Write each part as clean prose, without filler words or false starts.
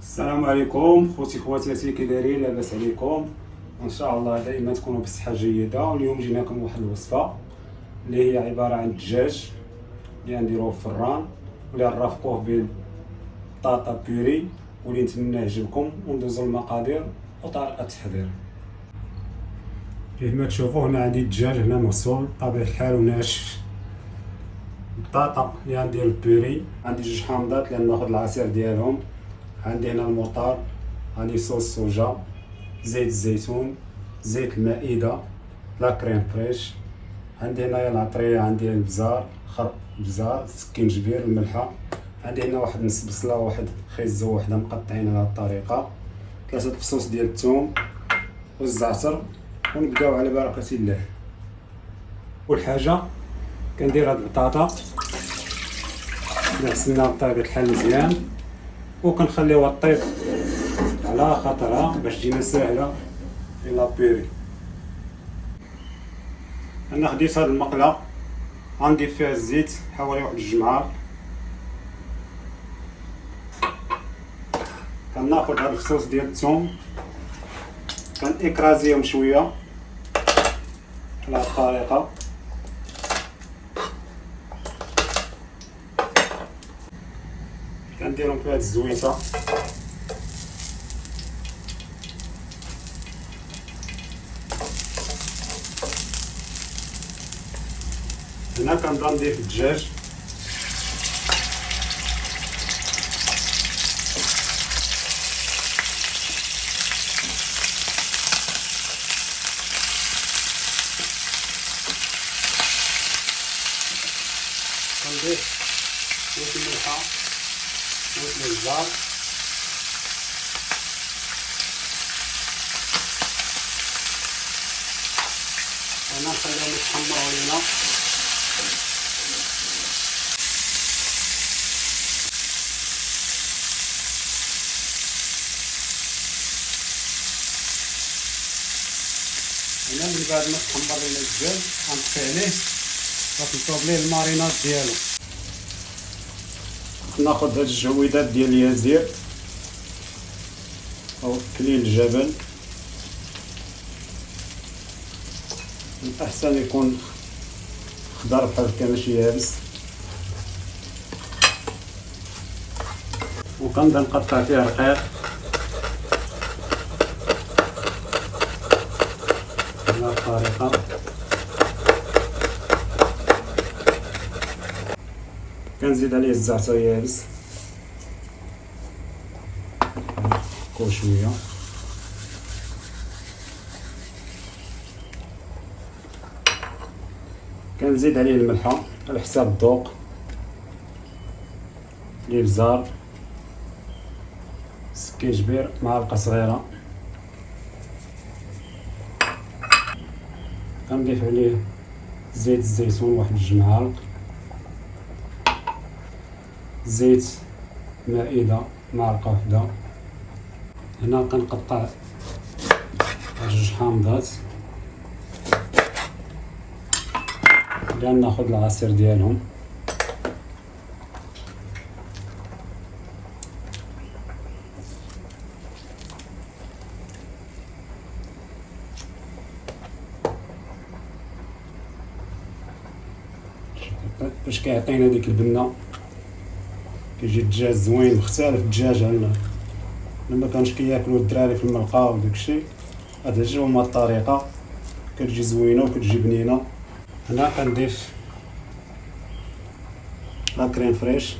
السلام عليكم خوتي خواتاتي، كي دايرين؟ لاباس عليكم؟ ان شاء الله دائما تكونوا بصحه جيده. واليوم جيناكم واحد الوصفه اللي هي عباره عن الدجاج اللي نديروه في الفران، واللي نرافقوه بالبطاطا بيوري، واللي نتمنى يعجبكم. وندوزو المقادير وطريقه التحضير. كيف ما تشوفوا هنا عندي الدجاج هنا مغسول بطبيعه الحال وناشف. البطاطا اللي غندير البيوري، عندي جوج حامضات اللي ناخذ العصير ديالهم. عندي هنا الموطار، عندي صوص صوجا، زيت الزيتون، زيت المائدة، لا كريم فريش. عندي هنايا العطرية، عندي البزار، خرق بزار، سكينجبير، الملحة. عندي هنا واحد نص بصلة، واحد خيزو، وحدة مقطعين على هاد الطريقة، 3 فصوص ديال الثوم والزعتر. ونبداو على بركة الله. أول حاجة كندير هاد البطاطا غسلناها بطبيعة الحال مزيان، وكنخليوها طيب على خاطرها باش تجينا ساهله في لابيري. انا خديت هاد المقله غنضيف فيها الزيت حوالي واحد 2 معالق. كناخذ هاد الفصوص ديال الثوم كنكرازيهم شويه على هاد الطريقه. كنديرهم في هاد الزويته. هنا كنبدا نضيف الدجاج. كنضيف شويه الملحه، شويه البزار، هنا نخليهم يتحمروا لينا. هنا من بعد ما تحمر لينا الدجاج غنطفي عليه ونصوب ليه الماريناد ديالو. ناخذ هاد الجويدات ديال اليازير او كليل الجبل. الاحسن يكون خضر بحال هكا ماشي يابس. وكنبدا نقطع فيه رقيق بهذه الطريقه. كنزيد عليه الزعتر يابس شويه. كنزيد عليه الملحه على حساب الذوق، الابزار، سكينجبير معلقه صغيره. كنضيف عليه زيت الزيتون واحد 2 معالق، زيت مائدة معلقه وحده. هنا كنقطع 2 حامضات اللي ناخذ العصير ديالهم. باش كيعطينا ديك البنه، كيجي الدجاج زوين مختلف. الدجاج عندنا لما كانش كياكلوا الدراري في الملقا وداكشي، تعجبهم هاد الطريقه، كتجي زوينه وكتجي بنينه. هنا كنضيف لا كريم فريش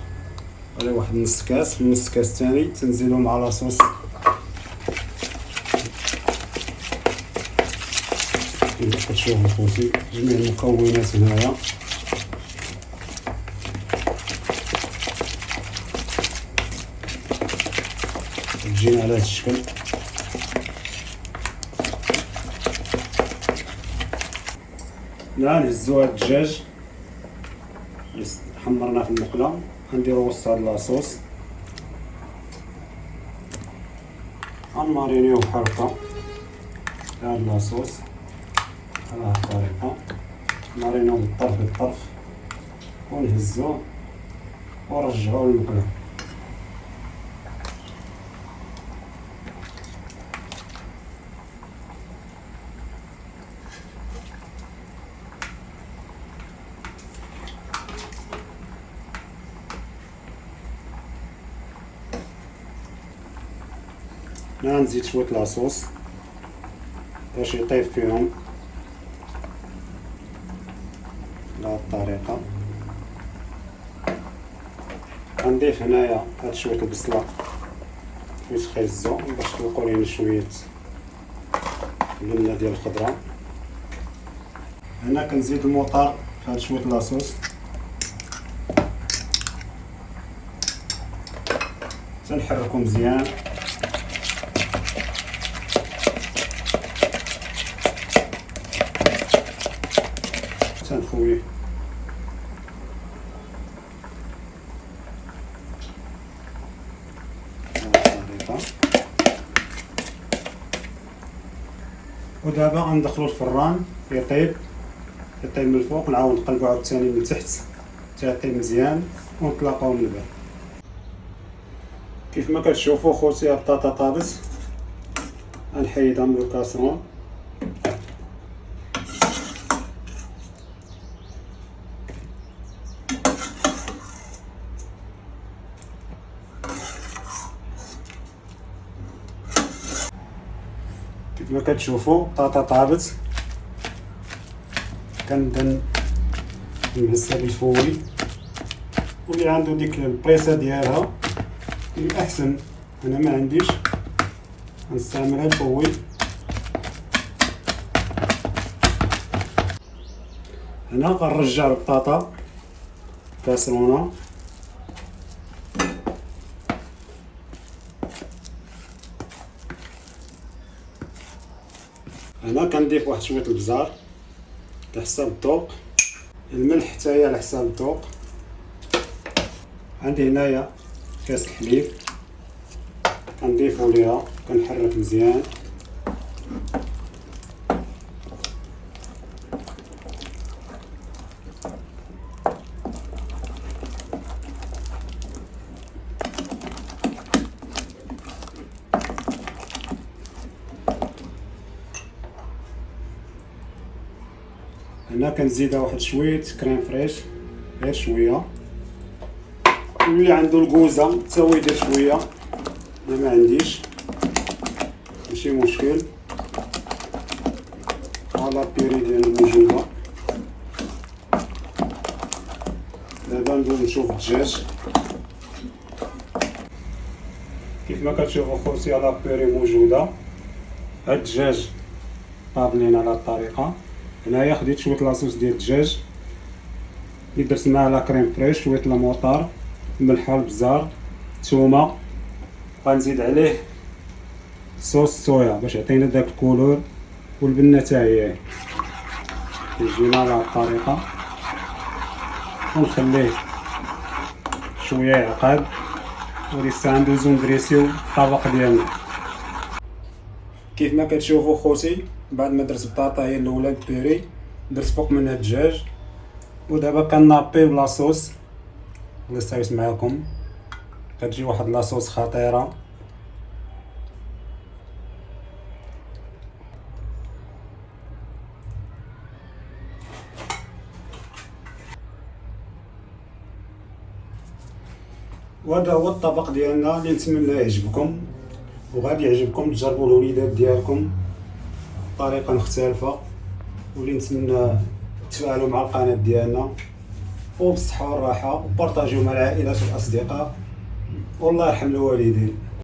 على واحد نص كاس. في نص كاس الثاني تنزيدهم على صوص كيف كتشوفوا خوتي. جميع المكونات هنايا. تجينا على هذا الشكل. الان نهزو هاد الدجاج اللي حمرناه في المقله، غنديرو وسط هاد لاصوص، غنمارينيوه بحال هكا في هاد لاصوص على هاد الطريقه. نمارينيوه بالطرف بالطرف ونهزوه ونرجعوه للمقله. هنا نزيد شويه لاصوص باش يطيب فيهم بهذه الطريقه. غنضيف هنايا هاد شويه البصله شويه خيزو باش تلقوا لينا شويه اللمه ديال الخضره. هنا كنزيد الموطار في هاد شويه لاصوص تنحركو مزيان. تنخويه ودابا غندخلو الفران يطيب من الفوق، نعاود نقلبو عاوتاني من تحت حتى يطيب مزيان ونطلقوه من البال. كيف ما كتشوفوا خوتي البطاطا طابت، غنحيدها من الكاسرون. كيف ما كتشوفوا البطاطا طابت، كنبدا نمسها بالفوي، واللي عنده ديك البريسه ديالها الاحسن. انا ما عنديش، غنستعمل هاد الفوي. هنا غنرجع البطاطا كاسرونه، هنا كنضيف واحد شويه البزار على حساب الذوق، الملح حتى هي على حساب الذوق. عندي هنايا كاس الحليب كنضيفو ليها، كنحرك مزيان. هنا كنزيدها واحد شويه كريم فريش، غير شويه. واللي عنده الكوزه حتى هو يدير شويه، انا ما عنديش، ماشي مشكل. ها بيري ديالنا موجوده. دابا ندوز نشوف الدجاج. كيف ما كتشوفوا خوتي لا بيري موجوده. هاد الدجاج طابلين على الطريقه. هنايا خديت شويه لاصوص ديال الدجاج اللي درت معها لا كريم فريش، شويه الموطار، الملح والبزار، الثومه. غنزيد عليه صوص صويا باش يعطينا داك الكولور، والبنه حتى هي كيجينا على الطريقه. ونخليه شويه يعقد، ولسه ندوزو ندريسيو الطبق ديالنا. كيف ما كتشوفوا خوتي، بعد ما درت البطاطا هي الاولى بيري، درت فوق منها الدجاج، ودابا كنابي بلاصوص. الله يستعيش معاكم، كتجي واحد لاصوص خطيره. وهذا هو الطبق ديالنا اللي نتمنى يعجبكم، وغادي يعجبكم تجربوا الوليدات ديالكم بطريقه مختلفه، واللي نتمنى تفاعلوا مع القناه ديالنا وبالصحه والراحه، وبارطاجيو مع العائلات والاصدقاء، والله يرحم الوالدين.